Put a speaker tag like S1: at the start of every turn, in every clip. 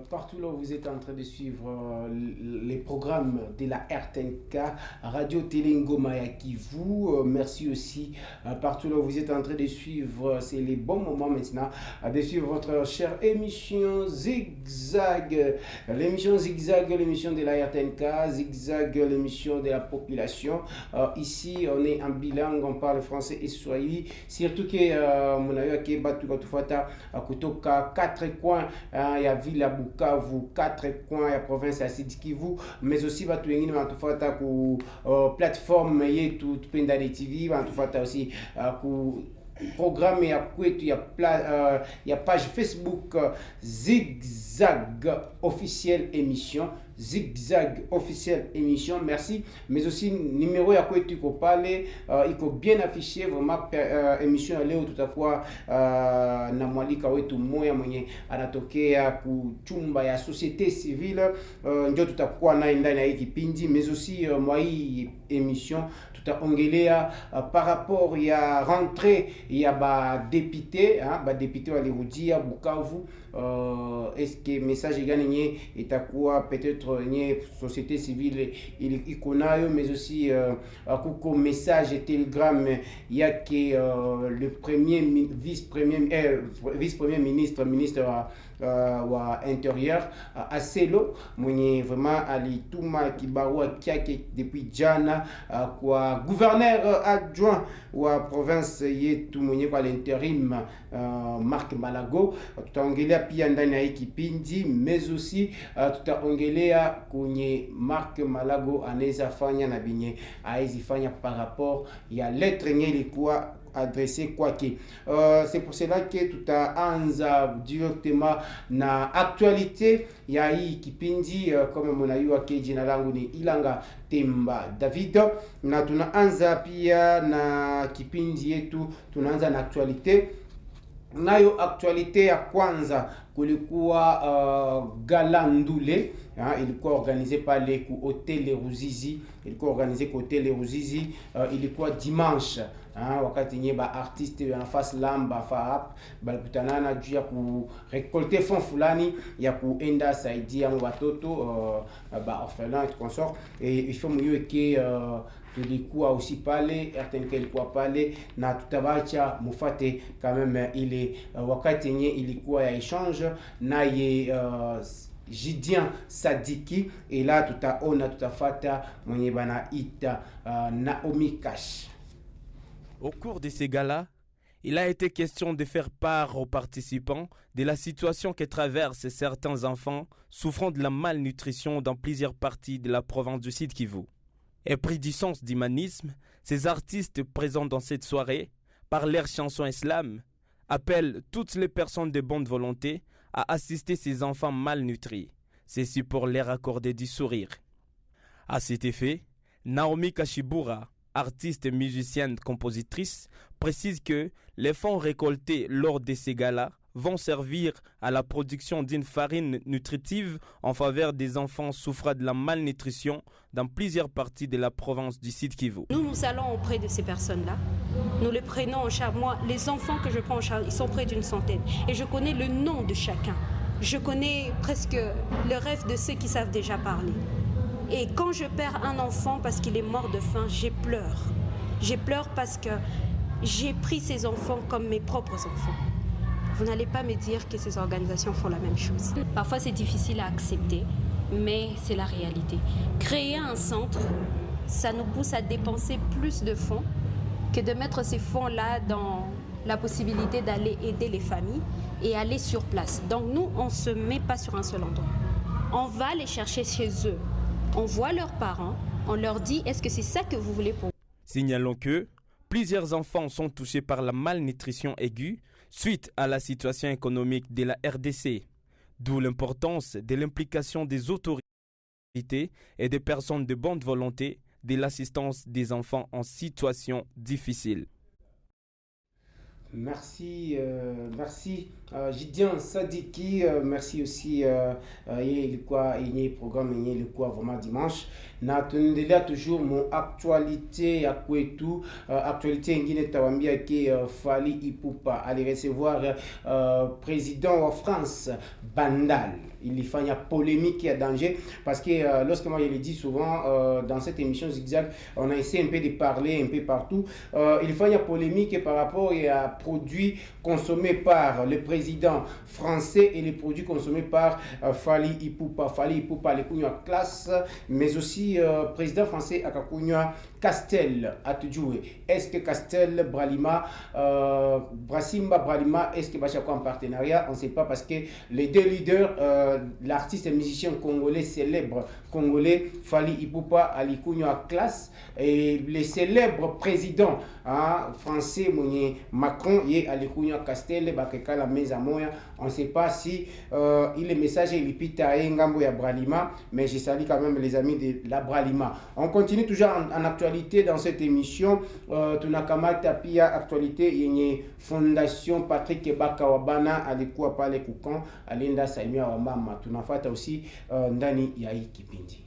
S1: partout là où vous êtes en train de suivre les programmes de la RTNK, Radio Télé Ngoma ya Kivu. Merci aussi partout là où vous êtes en train de suivre. C'est les bons moments maintenant de suivre votre chère émission Zigzag. L'émission Zigzag, l'émission de la RTNK, Zigzag, l'émission de la population. Ici, on est en bilingue, on parle français et swahili. Surtout que mon avis qui est battu à kutoka 4 coins ya ville ya Bukavu, 4 coins ya province ya Sud Kivu, mais aussi batu wengine wanatufuata ku plateforme yetu Tupendane TV, wanatufuata aussi ku programme ya kwetu ya page Facebook Zigzag officiel émission, Zigzag officiel émission, merci. Mais aussi numéro ya kwetu iko pale, iko bien affiché vraiment. Émission ya leo tutakuwa na mwalika wetu moya mwenye anatokea kuchumba ya société civile, ndio tutakuwa naye ndani ya hii kipindi. Mais aussi mwa hii émission tutaongelea par rapport ya rentrée ya ba député walirudia Bukavu. Est-ce que message gani nye itakuwa peut-être nye société civile iko nayo, mais aussi kuko message telegram yake le premier vice-premier ministre wa intérieur Aselo mwenye vraiment alituma kibarua kyake depuis jana kwa gouverneur adjoint wa province yetu mwenye kwa l'intérim Marc Malago. Tutaongelea pia ndani ya hii kipindi, mais aussi tutaongelea kwenye Marc Malago anaweza fanya na binye aizi fanya par rapport ya lettre yenye ilikuwa adressé kwake. C'est pour cela que tutaanza directement na actualité ya hii kipindi. Kama mnajua ke jina langu ni Ilanga Temba David, na tunaanza pia na kipindi yetu, tunaanza na actualité. Nayo actualité ya kwanza kulikuwa gala ndule, ilikuwa organisé pale ku Hotel Ruzizi, ilikuwa dimanche, wakati nye ba artiste ya nafasi lamba FAAP balikutanana juu ya ku récolter fonds fulani ya kuenda saidia watoto ba orphelin et consort. Et il faut mieux que tulikuwa aussi pale, RTNK ilikuwa pale, na tutabacha mufate quand même ile wakati nye ilikuwa ya échange naye Gideon Sadiki. Et là tutafata mwenye bana ita Naomi Cash.
S2: Au cours de ces galas, il a été question de faire part aux participants de la situation que traversent certains enfants souffrant de la malnutrition dans plusieurs parties de la province du Sud Kivu. Épris du sens d'humanisme, ces artistes présents dans cette soirée, par leurs chansons islam, appellent toutes les personnes de bonne volonté à assister ces enfants malnutris, ceci pour leur accorder du sourire. À cet effet, Naomi Kashibura, artiste, musicienne, compositrice, précise que les fonds récoltés lors de ces galas vont servir à la production d'une farine nutritive en faveur des enfants souffrant de la malnutrition dans plusieurs parties de la province du Sud Kivu.
S3: Nous allons auprès de ces personnes-là. Nous les prenons en charge. Moi, les enfants que je prends en charge, ils sont près d'une centaine. Et je connais le nom de chacun. Je connais presque le rêve de ceux qui savent déjà parler. Et quand je perds un enfant parce qu'il est mort de faim, j'ai pleure. J'ai pleure parce que j'ai pris ces enfants comme mes propres enfants. Vous n'allez pas me dire que ces organisations font la même chose. Parfois, c'est difficile à accepter, mais c'est la réalité. Créer un centre, ça nous pousse à dépenser plus de fonds que de mettre ces fonds-là dans la possibilité d'aller aider les familles et aller sur place. Donc nous, on ne se met pas sur un seul endroit. On va les chercher chez eux. On voit leurs parents, on leur dit « Est-ce que c'est ça que vous voulez pour vous ?»
S2: Signalons que plusieurs enfants sont touchés par la malnutrition aiguë suite à la situation économique de la RDC, d'où l'importance de l'implication des autorités et des personnes de bonne volonté de l'assistance des enfants en situation difficile.
S1: Merci Gideon Sadiki, merci aussi ilikuwa yenye programme yenye ilikuwa vraiment dimanche, na tunaendelea toujours mon actualité ya kwetu. Actualité ingine tawambia ke Fally Ipupa ali recevoir président wa France Bandal. il y a polémique et danger. Parce que lorsque moi je le dis souvent dans cette émission Zigzag, on a essayé un peu de parler un peu partout. Il y a polémique par rapport à produits consommés par le président français et les produits consommés par Fally Ipupa. Fally Ipupa, les Kounia classe, mais aussi président français à Kounia Castel à Tudjoué. Est-ce que Castel, Bralima, Brassimba, Bralima, est-ce que Bachako en partenariat? On ne sait pas parce que les deux leaders, l'artiste et musicien congolais célèbre congolais Fally Ipupa à l'Ikounia classe et les célèbres présidents français Macron et à l'Ikounia Castel, Bakeka Meza Moya. On ne sait pas si il est message il pita Ngambo ya Bralima, mais je salue quand même les amis de la Bralima. On continue toujours en actualité dans cette émission. Tunakamata pia actualité yenye Fondation Patrick Bakawabana alikuwa pale Kukan alienda salimia wa mama. Tunafuata aussi ndani ya hii kipindi.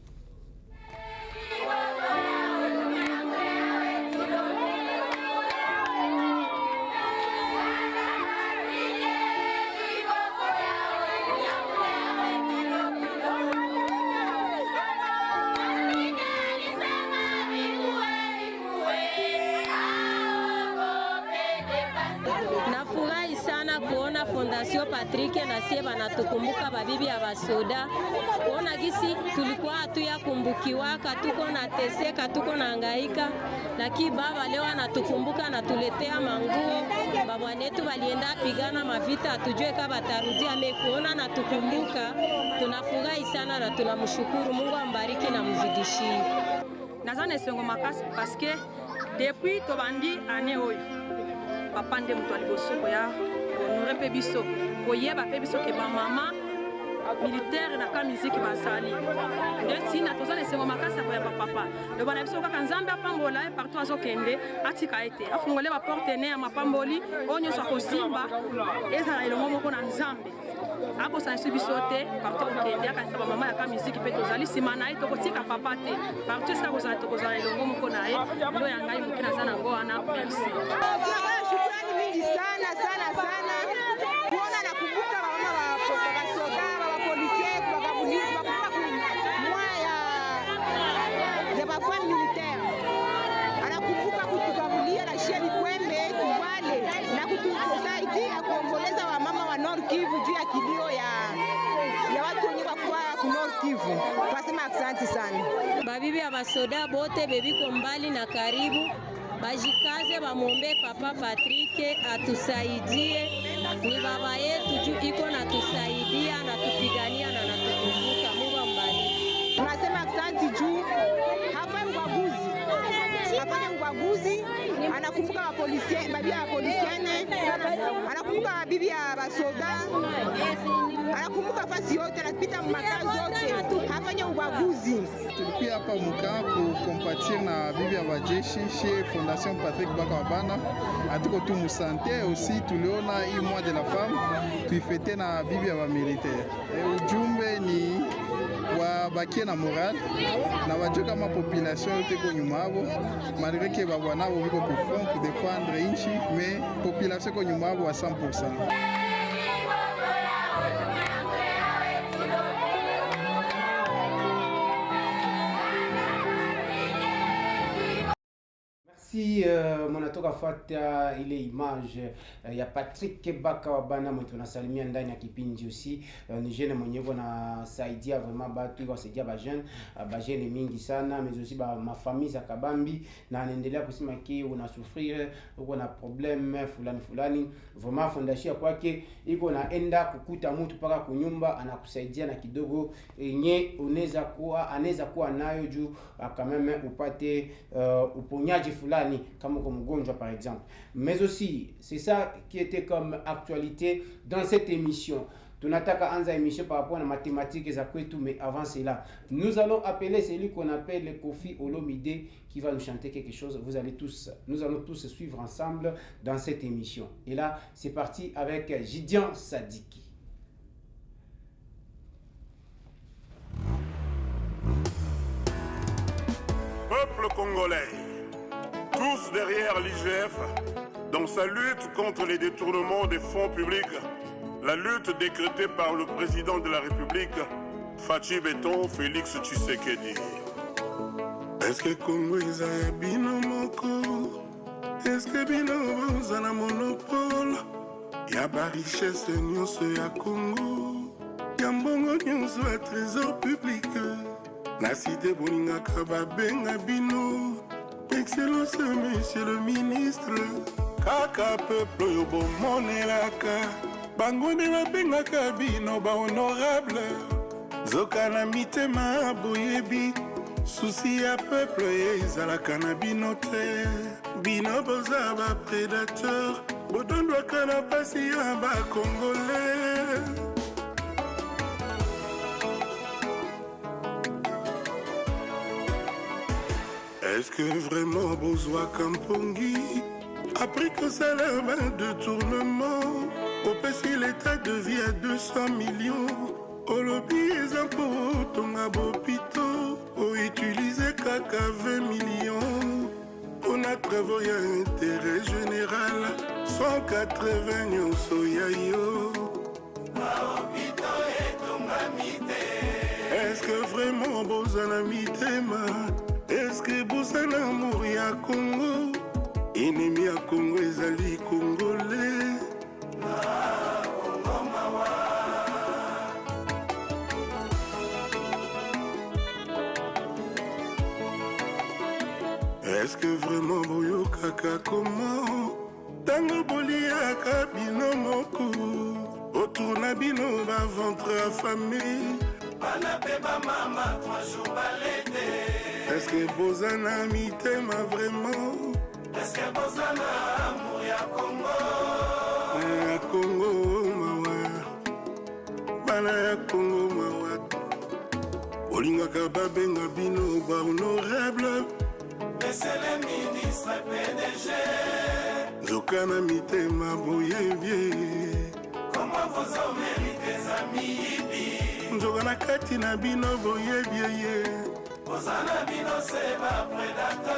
S4: Fondation Patrick na sie banatukumbuka babibi ya basoda. Kuona gisi tulikuwa hatuyakumbukiwaka, tuko na teseka, tuko na hangaika, lakini baba leo anatukumbuka na tuletea manguo. Babwanetu walienda pigana mavita, hatujue kama batarudia, amekuona na tukumbuka. Tunafurahi sana na tunamshukuru Mungu, ambariki na mzidishie.
S5: Nazana esengo makasi parce que depuis tobandi année oyo papa nde mutu alibosoko ya honore pe biso koyeba pe biso ke ba mama militaire na ka musique basali ndeti na tozana esengo makasi ko ya papa le bana biso kaka nzambe apambola e partout azokende atika ete afungole ba porte ne ya mapamboli onyo so kosimba ezala elongo moko na nzambe abo sansi biso te partout okende akanisa ba mama ya ka musique pe tozali sima na ye tokotika papa te partout ska kozala elongo moko na ye ndo ya ngai mokina zana ngo ana merci.
S6: Shukrani mingi sana sana sana kuona na kumbuka mama wa soda wa policier kwa ya bafan militaire anakumbuka kutukabulia na sheri kwembe tuvale na kutusaidia kuomboleza wa mama wa Nord Kivu juu ya kilio ya watu wenye kwa Nord Kivu. Tunasema asante sana
S4: babibi ya basoda bote bebiko mbali na karibu, bajikaze bamwombe papa Patrick atusaidie, ni baba yetu juu iko na tusaidia na tupigania na natukumbuka. Mungu ambariki.
S6: Tunasema asante juu hafanya ubaguzi, anakumbuka wa polisi, babi ya polisiane, anakumbuka bibi ya basoda, anakumbuka fasi yote, anapita makazi yote, hafanya ubaguzi.
S7: Tulikuwa hapa muka kukompatir na bibi ya bajeshi chez Fondation Patrick Bakawabana. Atuko tu musante aussi tuliona hii mois de la femme tuifete na bibi ya militaire. Ujumbe ni wabakie na moral na wajue kama population yote ko nyuma yabo, malgré que babwana bo biko ku front pour défendre inchi, mais population ko nyuma yabo à 100%.
S1: Si monatoka fata ile image ya Patrick Bakawabana mwetu nasalimia ndani ya kipindi aussi ni jeune mwenyewe na saidia vraiment batu kwa saidia ba jeune mingi sana, mais aussi ba mafamille za kabambi na anaendelea kusema ki una souffrir uko na problème fulani vraiment fondation kwake iko naenda kukuta mtu paka kunyumba anakusaidia na kidogo yenye anaweza kuwa nayo juu akameme upate uponyaji fulani comme mgonjwa par exemple. Mais aussi c'est ça qui était comme actualité dans cette émission. Tunataka anza émission par rapport à la mathématique za kwetu, mais avant cela nous allons appeler celui qu'on appelle Kofi Olomide qui va nous chanter quelque chose. Nous allons tous suivre ensemble dans cette émission. Et là c'est parti avec Gideon Sadiki.
S8: Peuple congolais, tous derrière l'IGF, dans sa lutte contre les détournements des fonds publics la lutte décrétée par le président de la République, Fachi Beton Félix Tshisekedi.
S9: Est-ce que Congo est un binomoko? Est-ce que binomo est un monopole? Y'a ba richesse nyonso ya Congo, y'a mbongo nyonso ya trésor public. Na cité boningaka babenga bino Excellence monsieur le ministre. Kaka peuple oyo bomonelaka bango nde babengaka bino bahonorable. Zoka na mitema boyebi susi ya peuple ezalaka na bino te. Bino boza baprédateur bodondwaka na pasi ya bakongolais. Est-ce que vraiment besoin Kampongi après que ça l'air de tournement au pays l'état de vie à 200 millions au lobby les impôts ton abopito au utiliser kaka 20 millions on a travaillé à intérêt général 180 nyonso yayo est-ce que vraiment besoin amité ma est-ce que Boussana mourir à Congo? Ennemi à Congo, ezali congolais. Est-ce que vraiment Boyo Kaka comment? Tango Boliaka bino moko. Autour na bino va ventre affamé. Banapeba mama 3 jours balété. Est-ce que Bozana mitema vraiment? Est-ce que Bozana amour ya Congo? Ya Congo mawa bana ya Congo mawa olingaka babenga bino ba honorable. Monsieur le ministre PDG Zokana mitema boyebie. Comment vous en méritez amis? Nzokana kati na bino boyebie. Bozana bino c'est ma prédateur.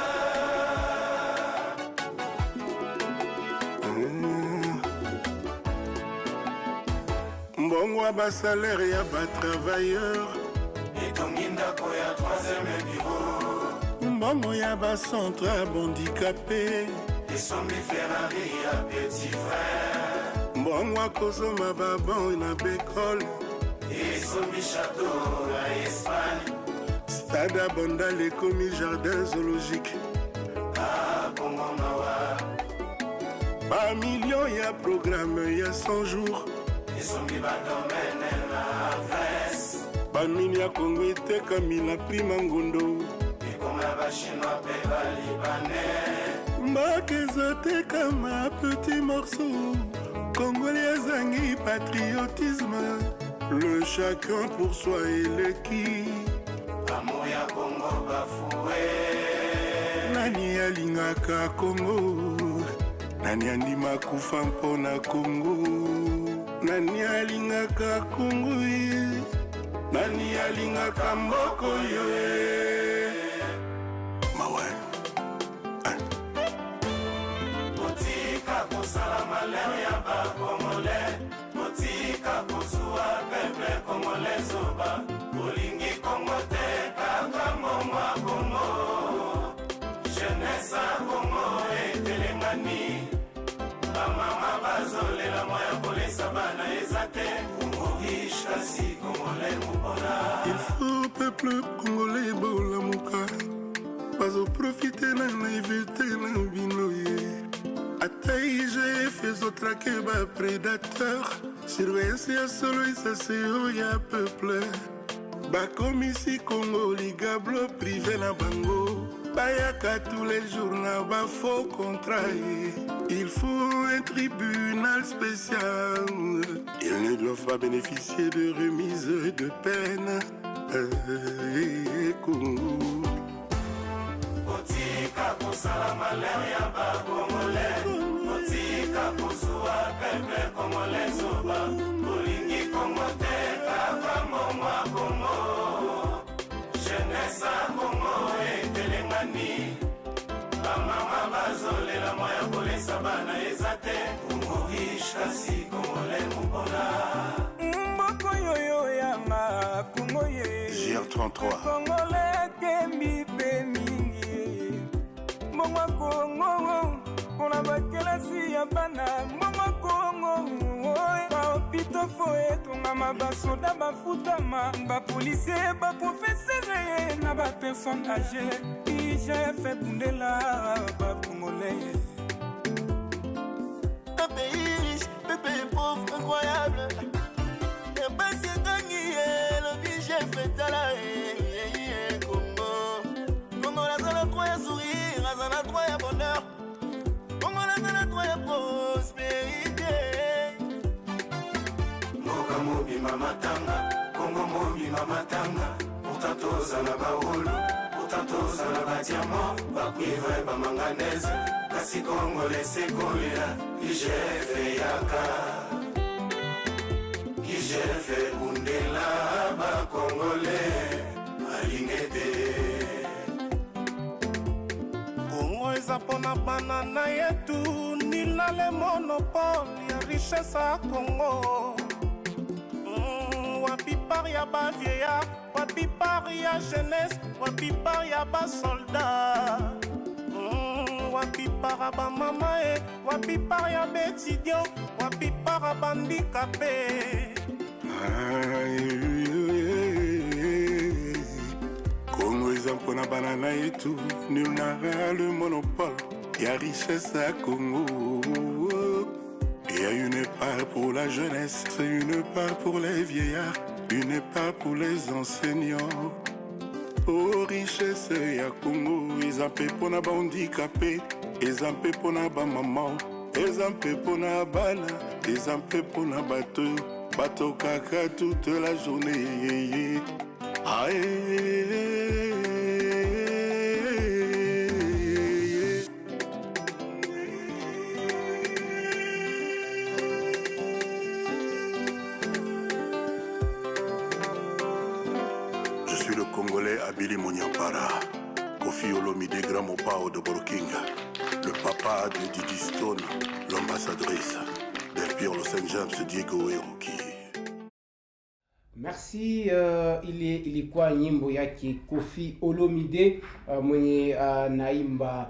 S9: Mbongo ba salaire ya ba travailleur. Et tonginda ko ya 3e bureau. Mbongo ya ba centre handicapé. Et sombi Ferrari ya petit frère. Mbongo kozoma ba bon na bécole. Et sombi château à Espagne. Stade Abondal et commis jardin zoologique. Ah, par millions y a programme y a 100 jours. Et son biba domaine la Grèce. Par millions Congo était comme il a pris Mangondo. Et comme la chinois péba libanais. Makezote comme un petit morceau. Congolais zangi patriotisme. Le chacun pour soi et l'équipe. Amour ya Congo bafoué. Nani alingaka Congo. Nani andima kufa mpona Congo. Nani alingaka Congo ye. Nani alingaka mboko yo ye. Mawe Motika kosala malheur ya ba Congolais. Motika kozua peuple congolais zoba. Olingi Congo te kaka moma Congo. Jeunesse a Congo etelengani. Bamama bazole la moya kolesa bana ezate. Congo riche kasi Congolais mupona. Il faut peuple congolais bola muka. Bazo profiter na naïveté na binoye. Ataï j'ai fait traquer ba prédateur. Surveillance ya solo isase ya peuple. Bakomisi Congo ligablo privé na bango. Bayaka tous les jours na ba faux contrat. Il faut un tribunal spécial. Ils ne doivent pas bénéficier de remise de peine. Congo Otika kosala malheur ya ba Congolais. Otika kozua peuple congolais zoba. Olingi Congo te kaka moma Congo. Jeunesse a Congo etelengani. Bamama bazole la moya kolesa bana ezate. Congo riche kasi Congolais mupona.
S8: 33.
S9: Congolais kembi pe mingi Mama Congo Ona bakelasi ya bana Mama Congo Ba opito foe Tunga mabasoda bafutama Ba policier ba professeur Na ba personne âgée IGF bundela ba Congolais. Un pays riche, un pays pauvre, incroyable. Et ben c'est gagné, le budget fait à la Congo. Congo la zone croit sourire, la zone croit bonheur. Congo la zone croit prospérité. Moka mobi mama tanga, Congo mobi mama tanga. Pourtant tous en a baoulou, pourtant tous en a ba diamant, ba cuivre ba manganèse. Kasi Congolais c'est Kolia, IGF yaka. IGF bundela ba Congolais, alingete. Congo eza pona banana yetu, nila le monopole ya richesse à Congo. Wapi par ya ba vieillard, wapi par ya jeunesse, wapi par ya ba soldat. Wapi para ba mama wapi para ya étudiant, wapi para handicapé.
S8: Congo eza mpona banana yetu, nul n'aura le monopole. Y'a richesse à Congo. Y'a une part pour la jeunesse, une part pour les vieillards, une part pour les enseignants. Oh richesse ya Congo, ezampe pona ba handicapé, ezampe pona ba maman, ezampe pona bana, ezampe pona bato kaka toute la journée. Je suis le Congolais Abili Monyampara, Kofi Olomide Gramopao de Burkinga, le papa de Didi Stone, l'ambassadrice del Pierre Los Angeles Diego Eruki.
S1: Merci, ilikuwa nyimbo yake Kofi Olomide mwenye naimba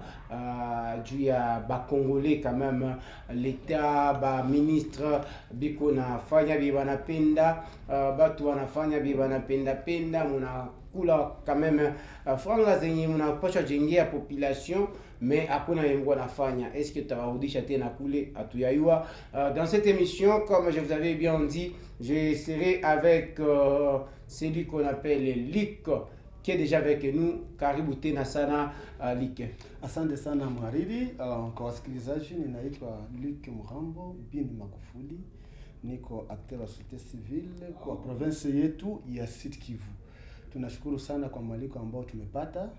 S1: juu ya bakongole quand même l'état ba ministre biko nafanya biba napenda batu wanafanya biba napenda penda munakula quand même franga zenye munapasha jengea population mais hakuna yengo nafanya. Est-ce que tawarudisha tena kule atuyayua? Dans cette émission, comme je vous avais bien dit, je serai avec celui qu'on appelle Lick qui est déjà avec nous. Karibu tena sana Lick.
S10: Asante sana mhariri. Kwa wasikilizaji, ninaitwa Lick Muhambo bin Magufuli, niko acteur wa société civile kwa province yetu ya Sud Kivu. Tunashukuru sana kwa mwaliko ambao tumepata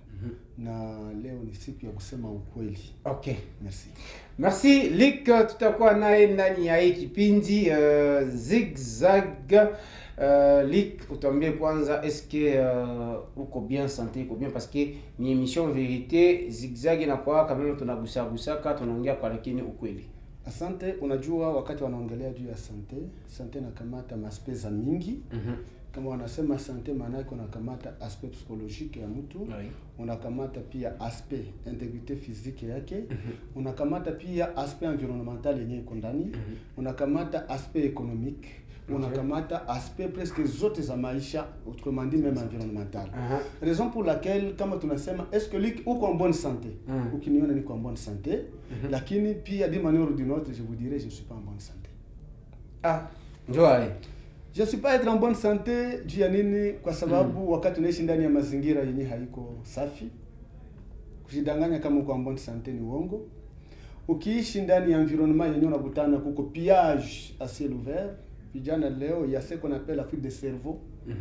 S10: na leo ni siku ya kusema ukweli.
S1: Okay.
S10: Merci.
S1: Merci Lick, tutakuwa naye ndani ya hii kipindi Zigzag. Lick, utambie kwanza est-ce que uko bien santé, uko bien parce que ni émission vérité Zigzag inakuwa kama tunagusa tunaongea kwa lakini ukweli.
S10: Asante, unajua wakati wanaongelea juu ya sante na kamata maspeza mingi. Kama wanasema sante maana yake unakamata aspect psychologique ya mtu, unakamata pia aspect integrité physique yake, unakamata pia aspect environnemental yenye iko ndani, unakamata aspect économique, unakamata aspect presque zote za maisha, autrement dit même environnemental. Raison pour laquelle kama tunasema est-ce que Lick uko en bonne santé? Ukiniona niko en bonne santé, lakini pia d'une manière ou d'une autre je vous dirais je suis pas en bonne santé.
S1: Njoo.
S10: Je suis pas être en bonne santé juu ya nini? Kwa sababu wakati unaishi ndani ya mazingira yenye haiko safi, kujidanganya kama uko en bonne santé ni uongo. Ukiishi ndani ya environnement yenye unakutana kuko pillage à ciel ouvert, vijana leo ya ce qu'on appelle la fuite de cerveau.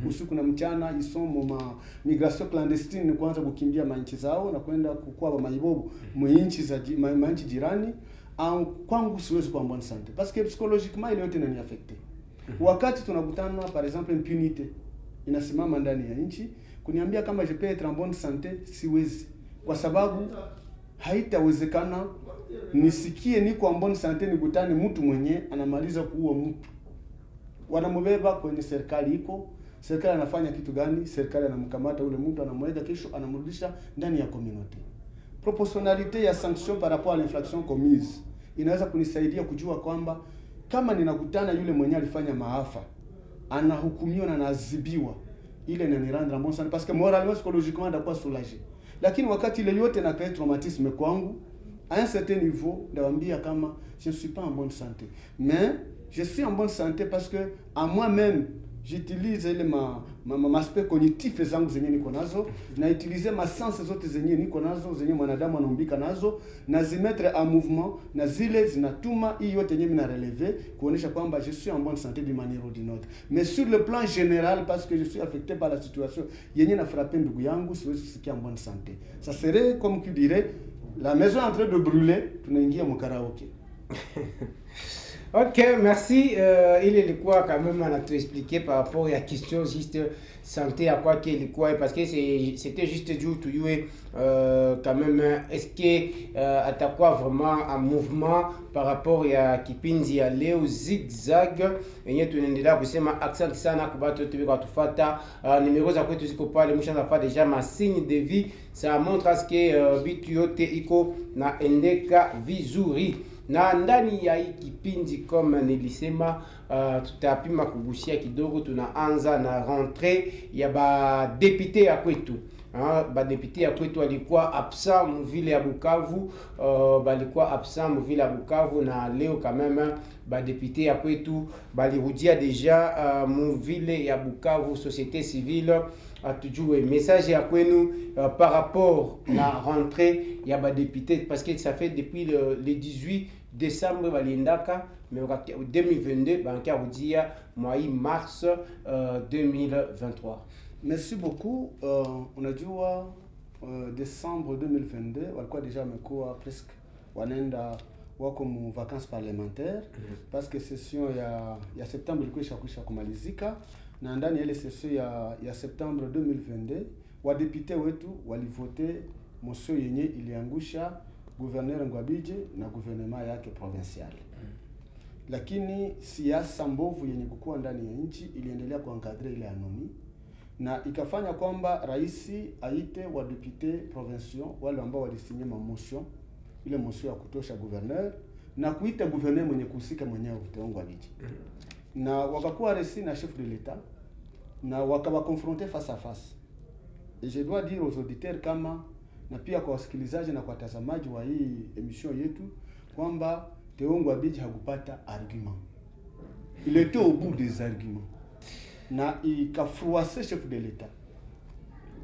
S10: Usiku na mchana isomo ma migration clandestine ni kuanza kukimbia manchi zao na kwenda kukua maibobo mwinchi za manchi jirani. Kwangu siwezi kuwa en bonne santé parce que psychologiquement ile yote inani affecter. Wakati tunakutana par exemple impunité inasimama ndani ya nchi, kuniambia kama je peux être en bonne santé siwezi, kwa sababu haitawezekana nisikie niko en bonne santé nikutane mtu mwenye anamaliza kuua mtu, wanamubeba kwenye serikali iko serikali anafanya kitu gani? Serikali anamkamata ule mtu, anamweka kesho, anamrudisha ndani ya community. Proportionnalité ya sanction par rapport à l'infraction commise inaweza kunisaidia kujua kwamba kama ninakutana yule mwenye alifanya maafa anahukumiwa na anaadhibiwa, ile inanirendre bon sens parce que moralement psychologiquement ndakuwa soulagé. Lakini wakati ile yote na créer traumatisme kwangu, à un certain niveau ndawambia kama je ne suis pas en bonne santé, mais je suis en bonne santé parce que à moi-même j'utilise ile aspect cognitif zangu zenye niko nazo, na utiliser ma sens zote zenye niko nazo, zenye mwanadamu anaumbika nazo, na zimettre en mouvement, na zile zinatuma hii yote yenye mina relever kuonesha kwamba je suis en bonne santé d'une manière ou d'une autre. Mais sur le plan général, parce que je suis affecté par la situation yenye na frappé ndugu yangu, siwezi kusikia en bonne santé. Ça serait comme qui dirait la maison en train de brûler, tunaingia mu karaoke.
S1: Ok, merci. Il est quoi quand même à tout expliquer par rapport à la question juste santé à quoi qu'il est quoi, parce que c'était juste du to you quand même est-ce que atakuwa vraiment un mouvement par rapport ya kipindi ya leo zigzag yenye tunaendelea kusema. Asante sana kwa watu wote kwa tufuata. Numero za kwetu ziko pale, mshaanza fa déjà ma signe de vie, ça montre à ce que bitu yote iko na endeka vizuri. Na ndani ya hii kipindi kama nilisema, tutapima kugusia kidogo. Tunaanza na rentrée ya ba député ya kwetu. Ba député ya kwetu walikuwa absent mu ville ya Bukavu, balikuwa absent mu ville ya Bukavu, na leo quand même ba député ya kwetu balirudia déjà mu ville ya Bukavu. Société civile atujue message ya kwenu par rapport na rentrée ya ba député, parce que ça fait depuis le 18 décembre balindaka, mais 2022 banka rudia mois mars 2023.
S10: Merci beaucoup. Unajua décembre 2022 walikuwa deja wamekuwa presque wanaenda wako mu vacances parlementaires, parce que session ya septembre ilikuwa ishakwisha kumalizika, na ndani ya ile session ya septembre 2022 wadepute wetu walivote motion yenye iliangusha gouverneur Ngwabidje na gouvernement yake provincial. Lakini siasa mbovu yenye kukua ndani ya nchi iliendelea kuencadrer ile anomi, na ikafanya kwamba rais aite wa député provinciaux wale ambao walisigner motion, ile motion ya kutosha gouverneur, na kuita gouverneur mwenye kuhusika mwenyewe Ngwabidje. Na wakakuwa resi na chef de l'État, na wakawa confronter face à face. Et je dois dire aux auditeurs kama, na pia kwa wasikilizaji na kwa watazamaji wa hii emission yetu, kwamba Ngwabidje hakupata argument. Il était au bout des arguments. Na ikafruase chef de l'État.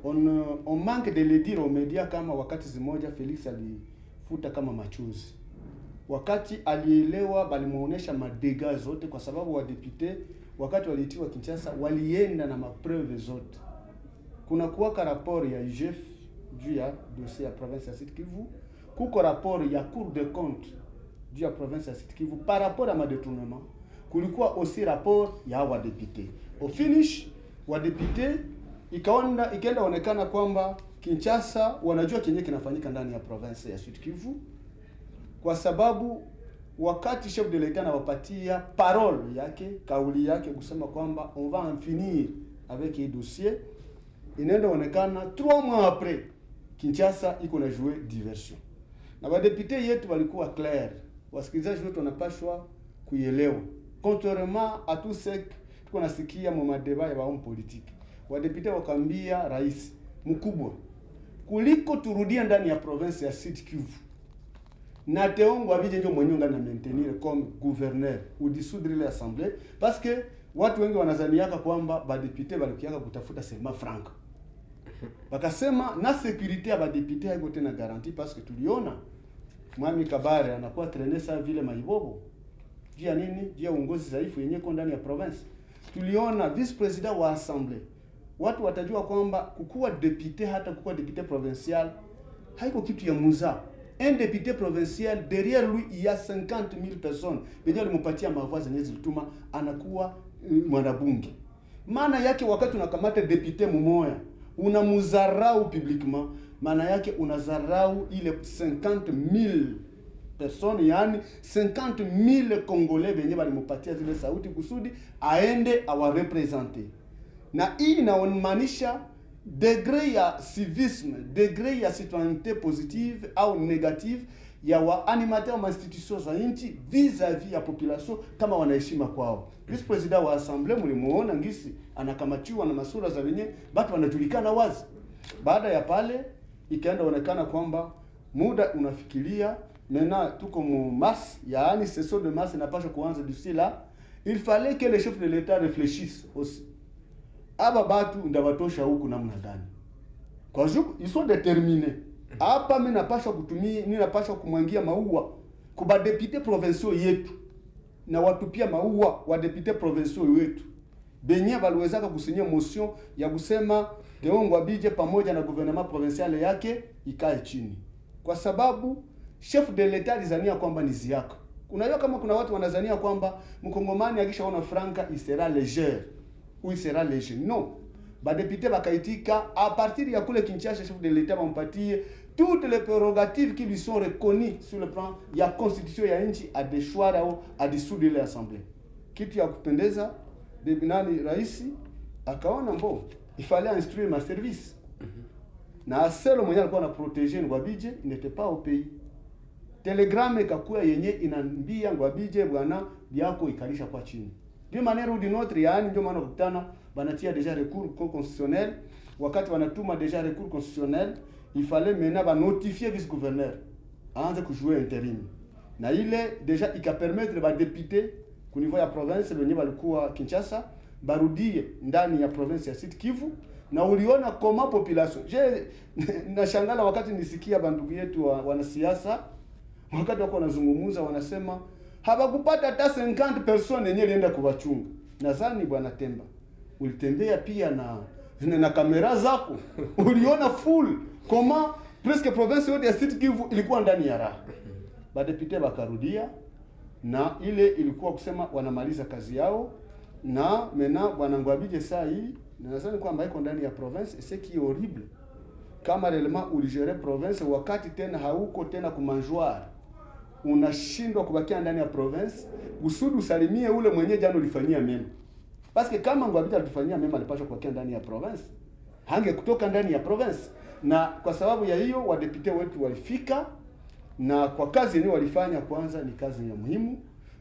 S10: On manque de le dire aux médias kama wakati zimoja Felix alifuta kama machozi. Wakati alielewa balimuonesha madega zote, kwa sababu wa député wakati walitiwa Kinshasa walienda na mapreuve zote. Kuna kuwaka rapport ya IGF juu ya dossier ya province ya Sud Kivu, kuko rapport ya Cour des comptes juu ya province ya Sud Kivu par rapport à ma détournement, kulikuwa aussi rapport ya wa député. Au finish wa député ikaenda onekana kwamba Kinshasa wanajua kenye kinafanyika ndani ya province ya Sud Kivu, kwa sababu wakati chef de l'État anawapatia parole yake, kauli yake kusema kwamba on va en finir avec ce dossier, inaenda onekana 3 mois après Kinshasa iko na jouer diversion. Na wa député yetu walikuwa clair, wasikilizaji wetu wanapashwa kuielewa, contrairement à tout ce tuko nasikia mu madeba ya baom politique. Wa député wakambia rais mkubwa, kuliko turudia ndani ya province ya Sud Kivu na Ngwabidje ndio mwenye ngana maintenir comme gouverneur ou dissoudre l'assemblée, parce que watu wengi wanazaniaka kwamba ba député balikiaka kutafuta sema franc. Bakasema na sécurité ya ba député haiko tena garantie, parce que tuliona Mwami Kabare anakuwa traîner sa vile maibobo. Jia nini? Jia uongozi dhaifu yenye ko ndani ya province. Tuliona vice président wa assemblée. Watu watajua kwamba kukuwa député, hata kukuwa député provincial haiko kitu ya muza. Un député provincial, derrière lui il y a 50 000 personnes. Benye alimpatia mavazi zenye zilituma anakuwa mwanabunge. Maana yake wakati unakamata député mmoja, unamuzarau publiquement, maana yake unazarau ile 50 000 personnes, yani 50 000 Congolais benye balimpatia zile sauti kusudi aende awarepresenter. na hii inamaanisha degré ya civisme, degré ya citoyenneté positive au negative ya waanimateur wa institution za nchi vis-a-vis ya population kama wanaheshima kwao. Vice president wa assemblée mlimuona ngisi anakamatiwa na masura za wenye watu wanajulikana wazi. Baada ya pale ikaenda onekana kwamba muda unafikiria maintenant tuko mu mars, yaani session de mars inapaswa kuanza d'ici là. Il fallait que les chefs de l'État réfléchissent aussi. Aba batu ndabatosha huku namna gani? Kwa sababu ils sont déterminés. Hapa mimi napaswa kutumia, mimi napaswa kumwangia maua kuba député provinciaux yetu na watupia maua wa député provinciaux wetu. Benye baliwezaka kusinya motion ya kusema Leon Ngwabidje pamoja na gouvernement provincial yake ikae chini. Kwa sababu chef de l'État alizania kwamba ni ziaka. Unajua kama kuna watu wanazania kwamba mkongomani akishaona franka il sera léger ou il sera léger. Non. Ba député bakaitika à partir ya kule Kinshasa chef de l'État bampatie toutes les prérogatives qui lui sont reconnues sur le plan ya constitution ya nchi à déchoir au à dissoudre l'assemblée. Kitu ya kupendeza binani raisi akaona mbo il fallait instruire ma service. Na seul mwenye alikuwa na protéger Ngwabidje n'était pas au pays. Telegram ikakuwa yenye inambia Ngwabidje bwana yako ikalisha kwa chini. D'une manière ou d'une autre, yaani ndio maana kukutana banatia déjà recours constitutionnel. Wakati wanatuma déjà recours constitutionnel, il fallait maintenant ba notifier vice-gouverneur aanze kujouer intérim. Na ile déjà ikapermettre ba député ku niveau ya province wenye walikuwa Kinshasa barudie ndani ya province ya Sud Kivu, na uliona koma population. Je nashangala wakati nisikia bandugu yetu wanasiasa wakati wako wanazungumza wanasema habakupata hata 50 personnes yenye lienda kuwachunga. Nadhani bwana Temba ulitembea pia na kamera zako uliona full koma presque province yote ya Sud Kivu ilikuwa ndani ya raha. Badepite bakarudia na ile ilikuwa kusema wanamaliza kazi yao, na mena bwana Ngwabidje saa hii nadhani kwamba iko ndani ya province. Et c'est qui est horrible kama réellement uligere province wakati tena hauko tena kumanjoir, unashindwa kubakia ndani ya province kusudi usalimie ule mwenye jana ulifanyia mema. Parce que kama Ngwabidje alifanyia mema alipaswa kubakia ndani ya province, hange kutoka ndani ya province. Na kwa sababu ya hiyo wadepute wetu walifika, na kwa kazi yenyewe walifanya kwanza ni kazi ya muhimu,